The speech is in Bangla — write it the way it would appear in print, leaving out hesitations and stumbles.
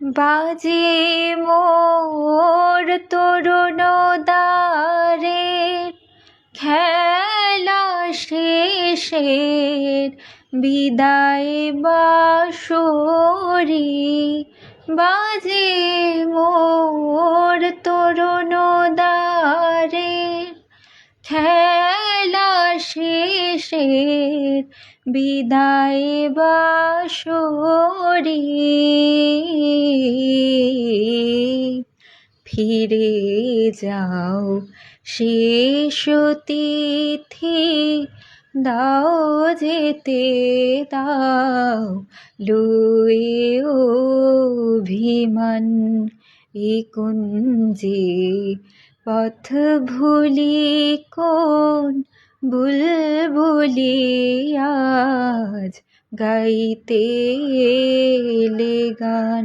বাজে মোর তরুণ দ্বারের খেলা শেষের বিদায় বাঁশরি। বাজে মোর তরুণ দ্বারের খেলা শেষের বিদায় বাঁশরি। ফিরে যাও শেষ তিথি, দাও যেতে দাও লয়ে অভিমান। এ কুঞ্জে পথ ভুলি কোন বুলবুলি আজ গাইতে এলে গান।